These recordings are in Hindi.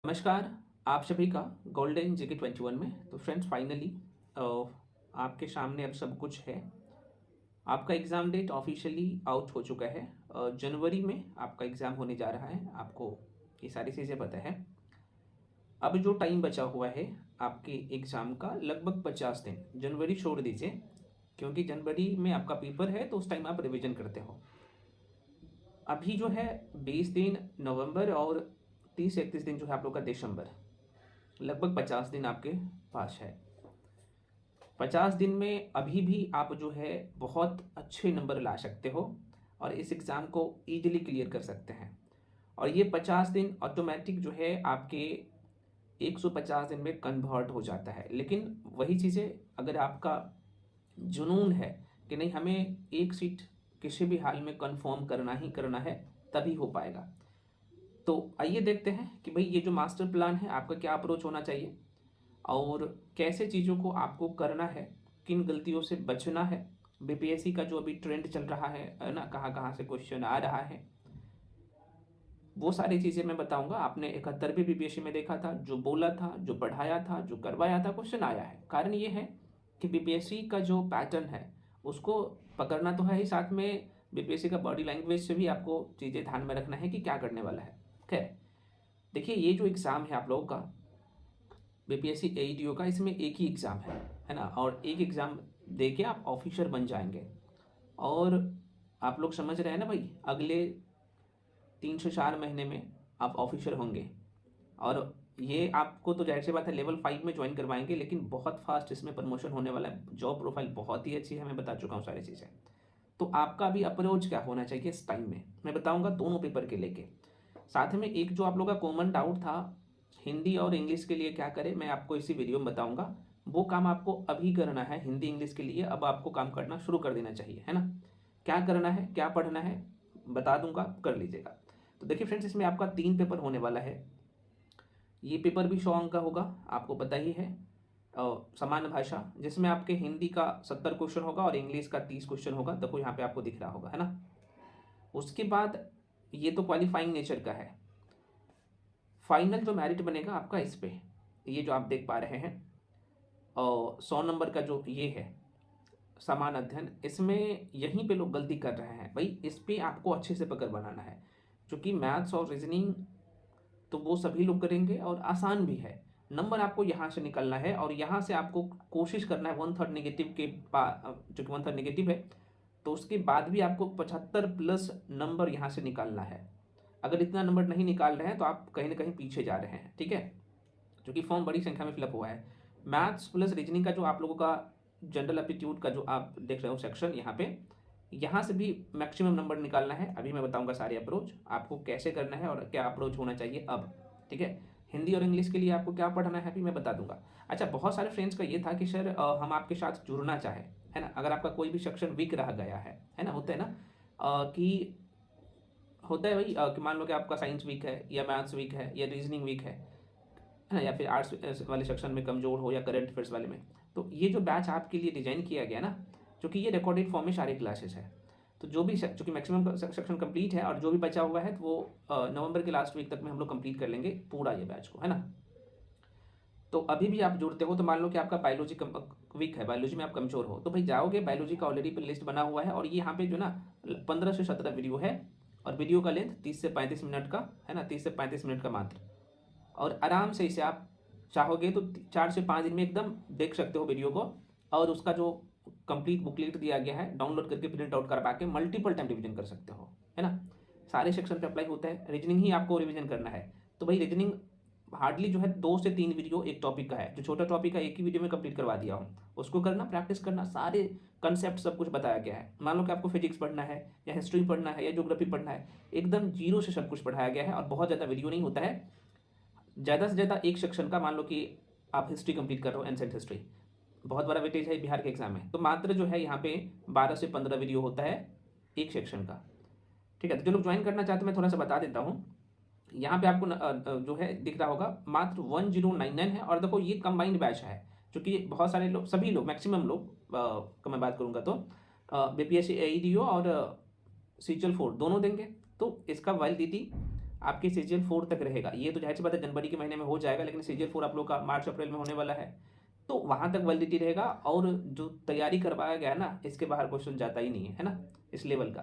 नमस्कार। आप सभी का गोल्डन जीके 21 में। तो फ्रेंड्स फाइनली आपके सामने अब सब कुछ है। आपका एग्ज़ाम डेट ऑफिशियली आउट हो चुका है। जनवरी में आपका एग्ज़ाम होने जा रहा है, आपको ये सारी चीज़ें पता है। अब जो टाइम बचा हुआ है आपके एग्ज़ाम का लगभग 50 दिन। जनवरी छोड़ दीजिए, क्योंकि जनवरी में आपका पेपर है तो उस टाइम आप रिवीजन करते हो। अभी जो है 20 दिन नवंबर और 30-31 दिन जो है आप लोग का दिसंबर, लगभग 50 दिन आपके पास है। 50 दिन में अभी भी आप जो है बहुत अच्छे नंबर ला सकते हो और इस एग्ज़ाम को ईजिली क्लियर कर सकते हैं। और ये 50 दिन ऑटोमेटिक जो है आपके 150 दिन में कन्वर्ट हो जाता है। लेकिन वही चीज़ें, अगर आपका जुनून है कि नहीं हमें एक सीट किसी भी हाल में कंफर्म करना ही करना है, तभी हो पाएगा। तो आइए देखते हैं कि भाई ये जो मास्टर प्लान है आपका क्या अप्रोच होना चाहिए और कैसे चीज़ों को आपको करना है, किन गलतियों से बचना है। बीपीएससी का जो अभी ट्रेंड चल रहा है ना, कहाँ कहाँ से क्वेश्चन आ रहा है, वो सारी चीज़ें मैं बताऊंगा। आपने 71वीं बीपीएससी में देखा था, जो बोला था, जो पढ़ाया था, जो करवाया था, क्वेश्चन आया है। कारण ये है कि बीपीएससी का जो पैटर्न है उसको पकड़ना तो है ही, साथ में बीपीएससी का बॉडी लैंग्वेज से भी आपको चीज़ें ध्यान में रखना है कि क्या करने वाला है। खैर देखिए, ये जो एग्ज़ाम है आप लोगों का बीपीएससी एईडीओ का, इसमें एक ही एग्ज़ाम है ना, और एक एग्ज़ाम दे के आप ऑफिसर बन जाएंगे। और आप लोग समझ रहे हैं ना भाई, अगले 3 से 4 महीने में आप ऑफिसर होंगे। और ये आपको तो जाहिर सी बात है लेवल 5 में ज्वाइन करवाएंगे, लेकिन बहुत फास्ट इसमें प्रमोशन होने वाला है। जॉब प्रोफाइल बहुत ही अच्छी है, मैं बता चुका हूँ सारी चीज़ें। तो आपका भी अप्रोच क्या होना चाहिए इस टाइम में, मैं बताऊंगा दोनों पेपर के लेके। साथ में एक जो आप लोग का कॉमन डाउट था, हिंदी और इंग्लिश के लिए क्या करें, मैं आपको इसी वीडियो में बताऊंगा। वो काम आपको अभी करना है। हिंदी इंग्लिश के लिए अब आपको काम करना शुरू कर देना चाहिए, है ना। क्या करना है, क्या पढ़ना है, बता दूंगा, कर लीजिएगा। तो देखिए फ्रेंड्स, इसमें आपका 3 पेपर होने वाला है। ये पेपर भी 100 अंक का होगा, आपको पता ही है। सामान्य भाषा, जिसमें आपके हिंदी का 70 क्वेश्चन होगा और इंग्लिश का 30 क्वेश्चन होगा। देखो यहाँ पे आपको दिख रहा होगा, है ना। उसके बाद ये तो क्वालिफाइंग नेचर का है। फाइनल जो मेरिट बनेगा आपका इस पे, ये जो आप देख पा रहे हैं, और 100 नंबर का जो ये है समान अध्ययन, इसमें यहीं पे लोग गलती कर रहे हैं भाई। इस पे आपको अच्छे से पकड़ बनाना है, क्योंकि मैथ्स और रीजनिंग तो वो सभी लोग करेंगे और आसान भी है। नंबर आपको यहाँ से निकलना है और यहाँ से आपको कोशिश करना है 1/3 नेगेटिव के जो कि 1/3 नेगेटिव है, तो उसके बाद भी आपको 75+ नंबर यहाँ से निकालना है। अगर इतना नंबर नहीं निकाल रहे हैं तो आप कहीं ना कहीं पीछे जा रहे हैं, ठीक है, क्योंकि फॉर्म बड़ी संख्या में फिलअप हुआ है। मैथ्स प्लस रीजनिंग का जो आप लोगों का जनरल एप्टीट्यूड का जो आप देख रहे हो सेक्शन, यहाँ पे यहाँ से भी मैक्सिमम नंबर निकालना है। अभी मैं बताऊंगा सारे अप्रोच आपको कैसे करना है और क्या अप्रोच होना चाहिए अब, ठीक है। हिंदी और इंग्लिश के लिए आपको क्या पढ़ना है अभी मैं बता दूंगा। अच्छा, बहुत सारे फ्रेंड्स का ये था कि सर हम आपके साथ जुड़ना चाहें, है ना। अगर आपका कोई भी सेक्शन वीक रह गया है ना, होता है ना कि होता है भाई कि मान लो कि आपका साइंस वीक है या मैथ्स वीक है या रीजनिंग वीक है ना, या फिर आर्ट्स वाले सेक्शन में कमजोर हो या करंट अफेयर्स वाले में। तो ये जो बैच आपके लिए डिजाइन किया गया ना, क्योंकि ये रिकॉर्डेड फॉर्म में सारी क्लासेस है, तो जो भी चूँकि मैक्सिमम सेक्शन कंप्लीट है और जो भी बचा हुआ है तो वो नवंबर के लास्ट वीक तक में हम लोग कंप्लीट कर लेंगे पूरा ये बैच को, है ना। तो अभी भी आप जुड़ते हो तो मान लो कि आपका बायोलॉजी वीक है, बायोलॉजी में आप कमजोर हो, तो भाई जाओगे, बायोलॉजी का ऑलरेडी लिस्ट बना हुआ है और ये यहाँ पे जो ना 15 से 17 वीडियो है और वीडियो का लेंथ 30 से 35 मिनट का, है ना, 30 से 35 मिनट का मात्र। और आराम से इसे आप चाहोगे तो 4 से 5 दिन में एकदम देख सकते हो वीडियो को। और उसका जो कंप्लीट बुकलेट दिया गया है डाउनलोड करके प्रिंट आउट करवा के मल्टीपल टाइम रिवीजन कर सकते हो, है ना। सारे सेक्शन पे अप्लाई होता है। रीजनिंग ही आपको रिवीजन करना है, तो भाई रीजनिंग हार्डली जो है 2 से 3 वीडियो एक टॉपिक का है। जो छोटा टॉपिक है एक ही वीडियो में कंप्लीट करवा दिया हूँ, उसको करना, प्रैक्टिस करना, सारे कंसेप्ट सब कुछ बताया गया है। मान लो कि आपको फिजिक्स पढ़ना है या हिस्ट्री पढ़ना है या ज्योग्राफी पढ़ना है, एकदम जीरो से सब कुछ पढ़ाया गया है और बहुत ज़्यादा वीडियो नहीं होता है। ज़्यादा से ज़्यादा एक सेक्शन का, मान लो कि आप हिस्ट्री कंप्लीट कर रहे हो, एंसेंट हिस्ट्री, बहुत बड़ा वेटेज है बिहार के एग्जाम में, तो मात्र जो है यहाँ पे 12 से 15 वीडियो होता है एक सेक्शन का, ठीक है। तो जो लोग ज्वाइन करना चाहते हैं मैं थोड़ा सा बता देता हूँ। यहाँ पे आपको जो है दिख रहा होगा मात्र 1099 है। और देखो ये कंबाइंड बैच है, क्योंकि बहुत सारे लोग, सभी लोग, मैक्सिमम लोग का मैं बात करूँगा तो बीपीएससी एईडीओ और सीजल 4 दोनों देंगे। तो इसका वैलिडिटी आपके सीजीएल 4 तक रहेगा। ये तो जाहिर सी बात है जनवरी के महीने में हो जाएगा, लेकिन सीजीएल 4 आप लोग का मार्च अप्रैल में होने वाला है, तो वहाँ तक वैलिडिटी रहेगा। और जो तैयारी करवाया गया ना, इसके बाहर क्वेश्चन जाता ही नहीं है ना, इस लेवल का।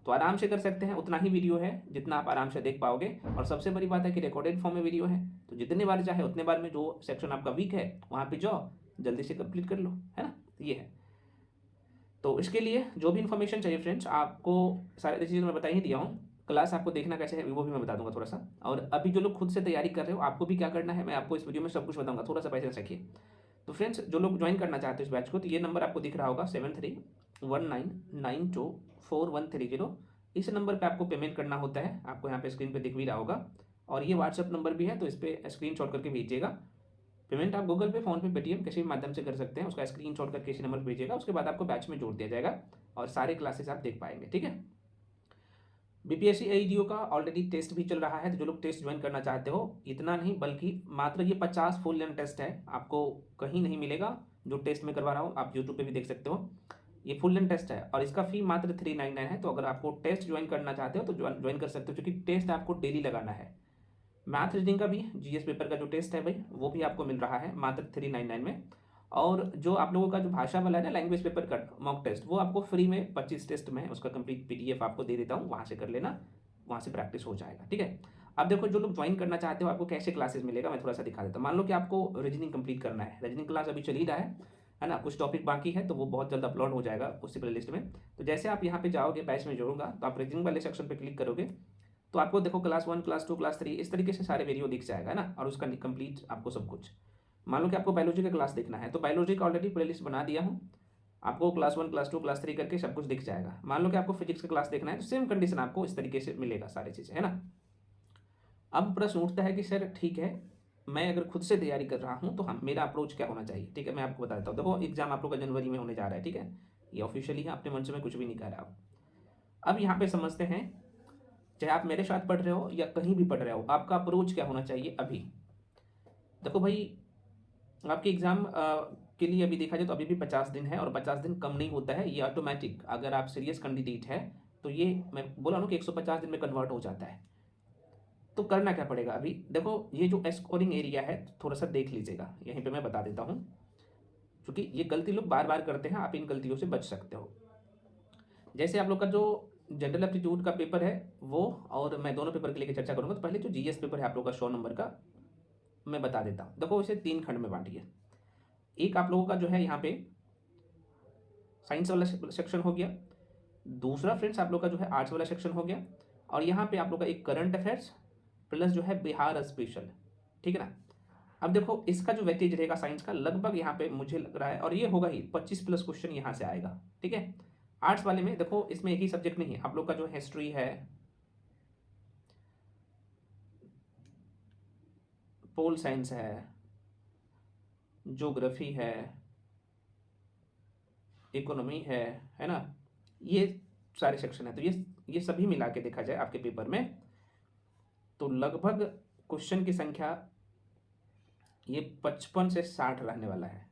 तो आराम से कर सकते हैं, उतना ही वीडियो है जितना आप आराम से देख पाओगे। और सबसे बड़ी बात है कि रिकॉर्डेड फॉर्म में वीडियो है, तो जितने बार चाहे उतने बार में जो सेक्शन आपका वीक है वहाँ पे जाओ, जल्दी से कंप्लीट कर लो, है ना। ये है। तो इसके लिए जो भी इन्फॉर्मेशन चाहिए फ्रेंड्स, आपको सारी चीज़ें मैं बता ही दिया हूँ। क्लास आपको देखना कैसे है वो भी मैं बता दूंगा थोड़ा सा। और अभी जो लोग खुद से तैयारी कर रहे हो, आपको भी क्या करना है मैं आपको इस वीडियो में सब कुछ बताऊंगा, थोड़ा सा पैसे रखिए। तो फ्रेंड्स, जो लोग ज्वाइन करना चाहते हैं इस बैच को, तो ये नंबर आपको दिख रहा होगा 7319924130। इस नंबर पे आपको पेमेंट करना होता है, आपको यहाँ पे स्क्रीन पे दिख भी रहा होगा। और ये व्हाट्सअप नंबर भी है, तो इस पर स्क्रीनशॉट करके भेजिएगा। पेमेंट आप गूगल पे, फोन पे, पेटीएम किसी भी माध्यम से कर सकते हैं। उसका स्क्रीनशॉट करके इसी नंबर पर भेजिएगा, उसके बाद आपको बैच में जोड़ दिया जाएगा और सारे क्लासेस आप देख पाएंगे। ठीक है। बीपीएससी एईडीओ का ऑलरेडी टेस्ट भी चल रहा है, तो जो लोग टेस्ट ज्वाइन करना चाहते हो, इतना नहीं बल्कि मात्र ये 50 फुल लेंथ टेस्ट है, आपको कहीं नहीं मिलेगा। जो टेस्ट में करवा रहा हूँ आप यूट्यूब पे भी देख सकते हो, ये फुल लेंथ टेस्ट है और इसका फी मात्र 399 है। तो अगर आपको टेस्ट ज्वाइन करना चाहते हो तो ज्वाइन कर सकते हो, क्योंकि टेस्ट आपको डेली लगाना है। मैथ रीडिंग का भी जीएस पेपर का जो टेस्ट है भाई, वो भी आपको मिल रहा है मात्र 399 में। और जो आप लोगों का जो भाषा वाला है ना, लैंग्वेज पेपर का मॉक टेस्ट, वो आपको फ्री में 25 टेस्ट में उसका कंप्लीट पीडीएफ आपको दे देता हूँ, वहाँ से कर लेना, वहाँ से प्रैक्टिस हो जाएगा। ठीक है। अब देखो, जो लोग ज्वाइन करना चाहते हो आपको कैसे क्लासेस मिलेगा, मैं थोड़ा सा दिखा देता हूँ। मान लो कि आपको रीजनिंग कंप्लीट करना है, रीजनिंग क्लास अभी चल ही रहा है ना, कुछ टॉपिक बाकी है, तो वो बहुत जल्द अपलोड हो जाएगा उसी प्ले लिस्ट में। तो जैसे आप यहाँ पे जाओगे, बैच में जोड़ूंगा, तो आप रीजनिंग वाले सेक्शन पर क्लिक करोगे, तो आपको देखो क्लास 1, क्लास 2, क्लास 3 इस तरीके से सारे वीडियो दिख जाएगा ना, और उसका कंप्लीट आपको सब कुछ। मान लो कि आपको बायोलॉजी का क्लास देखना है, तो बायोलॉजी का ऑलरेडी प्लेलिस्ट बना दिया हूँ, आपको क्लास 1, क्लास 2, क्लास 3 करके सब कुछ दिख जाएगा। मान लो कि आपको फिजिक्स का क्लास देखना है, तो सेम कंडीशन आपको इस तरीके से मिलेगा, सारी चीज़ें, है ना। अब प्रश्न उठता है कि सर ठीक है, मैं अगर खुद से तैयारी कर रहा हूँ तो हम मेरा अप्रोच क्या होना चाहिए। ठीक है, मैं आपको बता देता हूँ। देखो, एग्जाम आप लोग का जनवरी में होने जा रहा है, ठीक है, ये ऑफिशियली है, अपने मन से मैं कुछ भी नहीं कह रहा हूँ। अब यहाँ पे समझते हैं, चाहे आप मेरे साथ पढ़ रहे हो या कहीं भी पढ़ रहे हो, आपका अप्रोच क्या होना चाहिए। अभी देखो भाई, आपके एग्ज़ाम के लिए अभी देखा जाए तो अभी भी 50 दिन है, और 50 दिन कम नहीं होता है, ये ऑटोमेटिक, अगर आप सीरियस कैंडिडेट है तो ये मैं बोला ना कि 150 दिन में कन्वर्ट हो जाता है। तो करना क्या पड़ेगा, अभी देखो, ये जो स्कोरिंग एरिया है थोड़ा सा देख लीजिएगा, यहीं पे मैं बता देता हूँ, क्योंकि ये गलती लोग बार बार करते हैं, आप इन गलतियों से बच सकते हो। जैसे आप लोग का जो जनरल एप्टीट्यूड का पेपर है वो, और मैं दोनों पेपर के लिए चर्चा करूंगा, तो पहले जो जीएस पेपर है आप लोग का 100 नंबर का, मैं बता देता हूँ। देखो, इसे 3 खंड में बांटिए। एक आप लोगों का जो है यहाँ पे साइंस वाला सेक्शन हो गया, दूसरा फ्रेंड्स आप लोग का जो है आर्ट्स वाला सेक्शन हो गया, और यहाँ पे आप लोग का एक करंट अफेयर्स प्लस जो है बिहार स्पेशल। ठीक है ना। अब देखो, इसका जो वेटेज रहेगा साइंस का, लगभग यहाँ पे मुझे लग रहा है, और ये होगा ही 25+ क्वेश्चन यहाँ से आएगा। ठीक है। आर्ट्स वाले में देखो, इसमें एक ही सब्जेक्ट नहीं है, आप लोग का जो हिस्ट्री है, पोल साइंस है, ज्योग्राफी है, इकोनॉमी है ना, ये सारे सेक्शन है। तो ये सभी मिला के देखा जाए आपके पेपर में, तो लगभग क्वेश्चन की संख्या ये 55 से 60 रहने वाला है।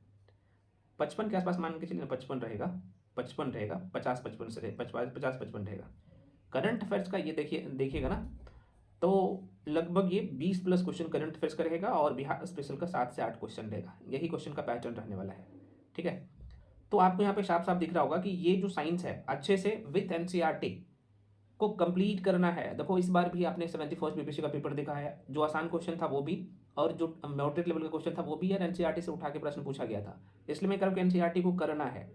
55 के आसपास मान के चलिए, 55 रहेगा, 55 रहेगा, 50-55 से 50-55 रहेगा। करंट अफेयर्स का ये देखिएगा ना, तो लगभग ये 20+ क्वेश्चन करंट अफेयर्स का रहेगा, और बिहार स्पेशल का 7 से 8 क्वेश्चन रहेगा। यही क्वेश्चन का पैटर्न रहने वाला है। ठीक है। तो आपको यहाँ पे साफ साफ दिख रहा होगा कि ये जो साइंस है अच्छे से विथ एनसीईआरटी को कंप्लीट करना है। देखो, इस बार भी आपने 71st बीपीएससी का पेपर देखा है, जो आसान क्वेश्चन था वो भी, और जो मॉडरेट लेवल का क्वेश्चन था वो भी यार एनसीईआरटी से उठा के प्रश्न पूछा गया था। इसलिए मैं कह रहा हूँ कि एनसीईआरटी को करना है,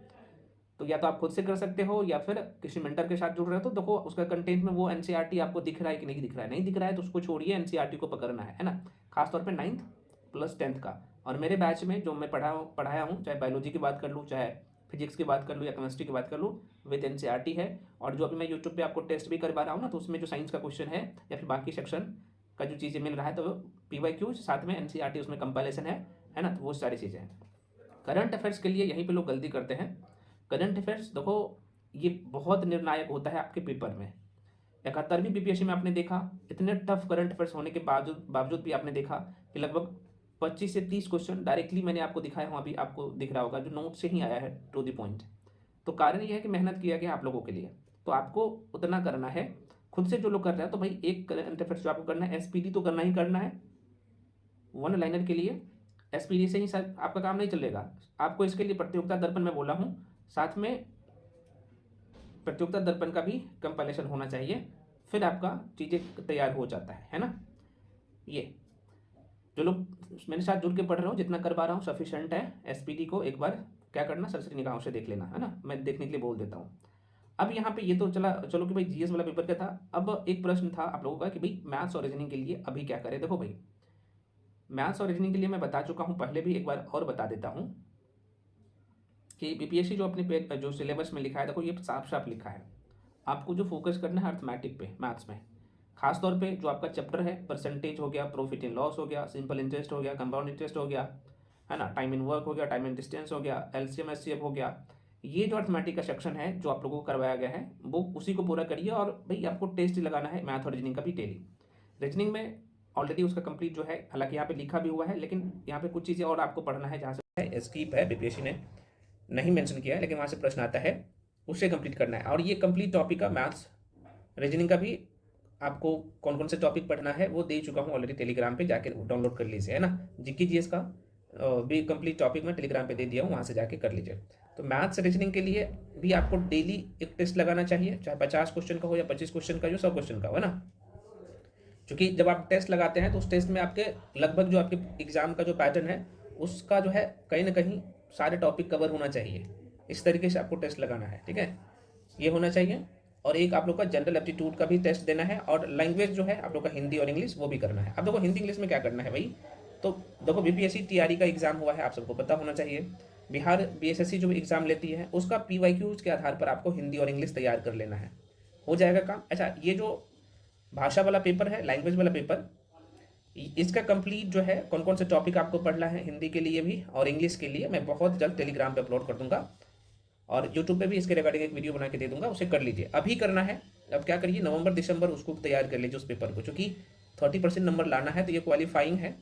तो या तो आप खुद से कर सकते हो या फिर किसी मेंटर के साथ जुड़ रहे हो, तो देखो उसका कंटेंट में वो एनसीईआरटी आपको दिख रहा है कि नहीं दिख रहा है। नहीं दिख रहा है तो उसको छोड़िए, एनसीईआरटी को पकड़ना है ना, खासतौर पर 9th प्लस 10th का। और मेरे बैच में जो मैं पढ़ाया हूँ, चाहे बायोलॉजी की बात कर लूँ, चाहे फिजिक्स की बात कर लूँ, या केमिस्ट्री की बात कर लूँ, विद एनसीईआरटी है। और जो अभी मैं यूट्यूब पे आपको टेस्ट भी करवा रहा हूँ ना, तो उसमें जो साइंस का क्वेश्चन है या फिर बाकी सेक्शन का जो चीज़ें मिल रहा है, तो PYQ साथ में एनसीईआरटी उसमें कंपाइलेशन है ना, तो वो सारी चीज़ें हैं। करंट अफेयर्स के लिए यहीं पे लोग गलती करते हैं। करंट अफेयर्स देखो, ये बहुत निर्णायक होता है आपके पेपर में। 71वीं बीपीएससी में आपने देखा, इतने टफ करंट अफेयर्स होने के बावजूद भी आपने देखा कि लगभग 25 से 30 क्वेश्चन डायरेक्टली मैंने आपको दिखाया हूँ, अभी आपको दिख रहा होगा, जो नोट से ही आया है, टू द पॉइंट। तो कारण यह है कि मेहनत किया गया आप लोगों के लिए, तो आपको उतना करना है, खुद से जो लोग कर रहे हैं तो भाई एक करंट अफेयर्स जो आपको करना है एसपीडी तो करना ही करना है, वन लाइनर के लिए एसपीडी से ही सर आपका काम नहीं चलेगा। आपको इसके लिए प्रतियोगिता दर्पण में बोला हूँ, साथ में प्रतियोगिता दर्पण का भी कंपाइलेशन होना चाहिए, फिर आपका चीज़ें तैयार हो जाता है ना। ये जो लोग मेरे साथ जुड़ के पढ़ रहे हो, जितना कर पा रहा हूँ सफिशेंट है। एसपीडी को एक बार क्या करना, सरसरी निगाहों से देख लेना, है ना, मैं देखने के लिए बोल देता हूँ। अब यहाँ पे ये तो चलो कि भाई जीएस वाला पेपर क्या था। अब एक प्रश्न था आप लोगों का कि भाई मैथ्स और रीजनिंग के लिए अभी क्या करें। देखो भाई, मैथ्स और रीजनिंग के लिए मैं बता चुका हूँ पहले भी, एक बार और बता देता हूँ कि बीपीएससी जो अपने जो सिलेबस में लिखा है, देखो ये साफ साफ लिखा है, आपको जो फोकस करना है अर्थमेटिक पे, मैथ्स में खास तौर पे जो आपका चैप्टर है, परसेंटेज हो गया, प्रॉफिट इन लॉस हो गया, सिंपल इंटरेस्ट हो गया, कंपाउंड इंटरेस्ट हो गया, है ना, टाइम इन वर्क हो गया, टाइम इन डिस्टेंस हो गया, एलसीएम एचसीएफ हो गया। ये जो अर्थमेटिक का सेक्शन है जो आप लोगों को करवाया गया है, वो उसी को पूरा करिए। और भाई आपको टेस्ट लगाना है मैथ और रीजनिंग का भी डेली। रीजनिंग में ऑलरेडी उसका कंप्लीट जो है, हालांकि यहाँ पे लिखा भी हुआ है, लेकिन यहाँ पे कुछ चीज़ें और आपको पढ़ना है, जहाँ से स्कीप है, बीपीएससी ने नहीं मेंशन किया है, लेकिन वहाँ से प्रश्न आता है, उससे कंप्लीट करना है। और ये कंप्लीट टॉपिक का मैथ्स रीजनिंग का भी आपको कौन कौन से टॉपिक पढ़ना है वो दे चुका हूँ ऑलरेडी, टेलीग्राम पे जाके डाउनलोड कर लीजिए, है ना। जीके जीएस का भी कंप्लीट टॉपिक मैं टेलीग्राम पे दे दिया हूँ, वहाँ से जाके कर लीजिए। तो मैथ्स रीजनिंग के लिए भी आपको डेली एक टेस्ट लगाना चाहिए, चाहे 50 क्वेश्चन का हो या 25 क्वेश्चन का, जो 100 क्वेश्चन का हो, है ना। क्योंकि जब आप टेस्ट लगाते हैं तो उस टेस्ट में आपके लगभग जो आपके एग्जाम का जो पैटर्न है उसका जो है कहीं ना कहीं सारे टॉपिक कवर होना चाहिए। इस तरीके से आपको टेस्ट लगाना है, ठीक है, ये होना चाहिए। और एक आप लोग का जनरल एप्टीट्यूड का भी टेस्ट देना है, और लैंग्वेज जो है आप लोग का हिंदी और इंग्लिश वो भी करना है। अब देखो हिंदी इंग्लिश में क्या करना है भाई, तो देखो बीपीएससी टीआरई का एग्जाम हुआ है, आप सबको पता होना चाहिए। बिहार बीएसएससी जो एग्जाम लेती है उसका पीवाईक्यूज के आधार पर आपको हिंदी और इंग्लिश तैयार कर लेना है, हो जाएगा काम। अच्छा, ये जो भाषा वाला पेपर है, लैंग्वेज वाला पेपर, इसका कंप्लीट जो है कौन कौन से टॉपिक आपको पढ़ना है हिंदी के लिए भी और इंग्लिश के लिए, मैं बहुत जल्द टेलीग्राम पे अपलोड कर दूंगा, और यूट्यूब पे भी इसके रिगार्डिंग एक वीडियो बना के दे दूंगा, उसे कर लीजिए। अभी करना है, अब क्या करिए, नवंबर दिसंबर उसको तैयार कर लीजिए उस पेपर को, क्योंकि 30% नंबर लाना है, तो ये क्वालिफाइंग है।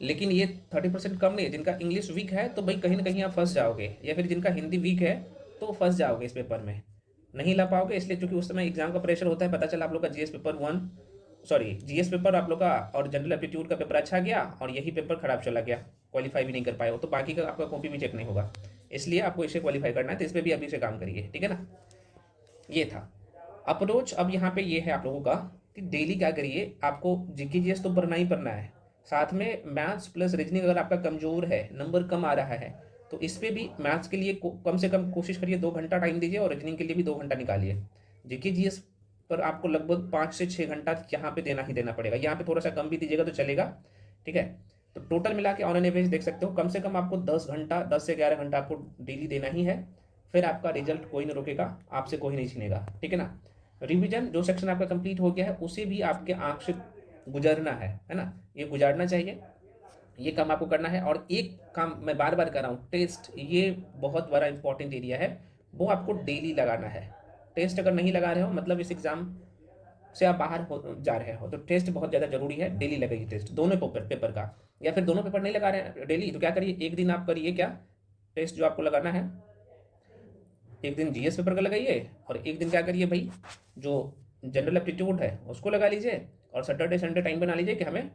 लेकिन ये 30% कम नहीं है। जिनका इंग्लिश वीक है तो भाई कहीं ना कहीं आप फंस जाओगे, या फिर जिनका हिंदी वीक है तो फंस जाओगे, इस पेपर में नहीं ला पाओगे। इसलिए क्योंकि उस समय एग्जाम का प्रेशर होता है, पता चला आप लोग का जीएस पेपर आप लोग का और जनरल एप्टीट्यूड का पेपर अच्छा गया और यही पेपर खराब चला गया, क्वालिफाई भी नहीं कर पाए हो, तो बाकी का आपका कॉपी भी चेक नहीं होगा। इसलिए आपको इसे क्वालिफाई करना है, तो इस पर भी अभी से काम करिए, ठीक है ना। ये था अप्रोच। अब यहाँ पे ये है आप लोगों का कि डेली क्या करिए, आपको जीके जीएस तो पढ़ना ही पढ़ना है, साथ में मैथ्स प्लस रीजनिंग अगर आपका कमजोर है, नंबर कम आ रहा है, तो इस पर भी मैथ्स के लिए कम से कम कोशिश करिए 2 घंटा टाइम दीजिए, और रीजनिंग के लिए भी 2 घंटा निकालिए। जीके जीएस पर आपको लगभग 5 से 6 घंटा यहाँ पे देना ही देना पड़ेगा, यहाँ पे थोड़ा सा कम भी दीजिएगा तो चलेगा, ठीक है। तो टोटल मिला के ऑन एन एवरेज देख सकते हो, कम से कम आपको 10 घंटा, 10 से 11 घंटा आपको डेली देना ही है, फिर आपका रिजल्ट कोई नहीं रोकेगा, आपसे कोई नहीं छीनेगा, ठीक है ना। रिवीजन जो सेक्शन आपका कंप्लीट हो गया है उसे भी आपके आंख से गुजरना है ना, ये गुजारना चाहिए, ये काम आपको करना है। और एक काम मैं बार बार कर रहा हूँ, टेस्ट, ये बहुत बड़ा इंपॉर्टेंट एरिया है, वो आपको डेली लगाना है। टेस्ट अगर नहीं लगा रहे हो मतलब इस एग्जाम से आप बाहर जा रहे हो, तो टेस्ट बहुत ज़्यादा जरूरी है, डेली लगाइए टेस्ट, दोनों पेपर का। या फिर दोनों पेपर नहीं लगा रहे हैं डेली, तो क्या करिए, एक दिन आप करिए क्या, टेस्ट जो आपको लगाना है, एक दिन जीएस पेपर का लगाइए, और एक दिन क्या करिए भाई, जो जनरल एप्टीट्यूड है उसको लगा लीजिए, और सैटरडे संडे टाइम बना लीजिए कि हमें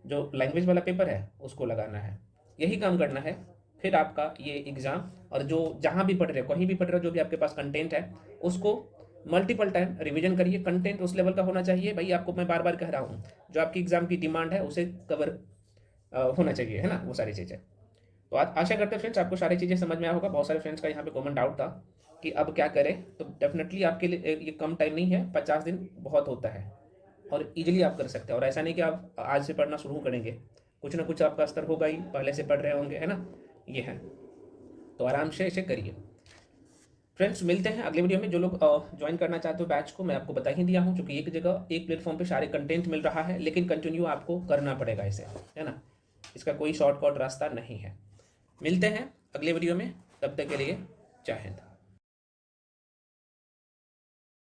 जो लैंग्वेज वाला पेपर है उसको लगाना है। यही काम करना है, फिर आपका ये एग्ज़ाम, और जो जहाँ भी पढ़ रहे हो, कहीं भी पढ़ रहे हो, जो भी आपके पास कंटेंट है उसको मल्टीपल टाइम रिवीजन करिए। कंटेंट उस लेवल का होना चाहिए भाई, आपको मैं बार बार कह रहा हूँ, जो आपकी एग्जाम की डिमांड है उसे कवर होना चाहिए, है ना, वो सारी चीज़ें। तो आशा करते हैं फ्रेंड्स आपको सारी चीज़ें समझ में आया होगा। बहुत सारे फ्रेंड्स का यहाँ पे कॉमन डाउट था कि अब क्या करें, तो डेफिनेटली आपके लिए ये कम टाइम नहीं है, 50 दिन बहुत होता है, और इजीली आप कर सकते हैं। और ऐसा नहीं कि आप आज से पढ़ना शुरू करेंगे, कुछ ना कुछ आपका स्तर होगा ही, पहले से पढ़ रहे होंगे, है ना, ये है, तो आराम से इसे करिए। फ्रेंड्स मिलते हैं अगले वीडियो में। जो लोग ज्वाइन करना चाहते हो बैच को, मैं आपको बता ही दिया हूँ, क्योंकि एक जगह एक प्लेटफॉर्म पे सारे कंटेंट मिल रहा है, लेकिन कंटिन्यू आपको करना पड़ेगा इसे, है ना, इसका कोई शॉर्टकट रास्ता नहीं है। मिलते हैं अगले वीडियो में, तब तक के लिए जय हिंद।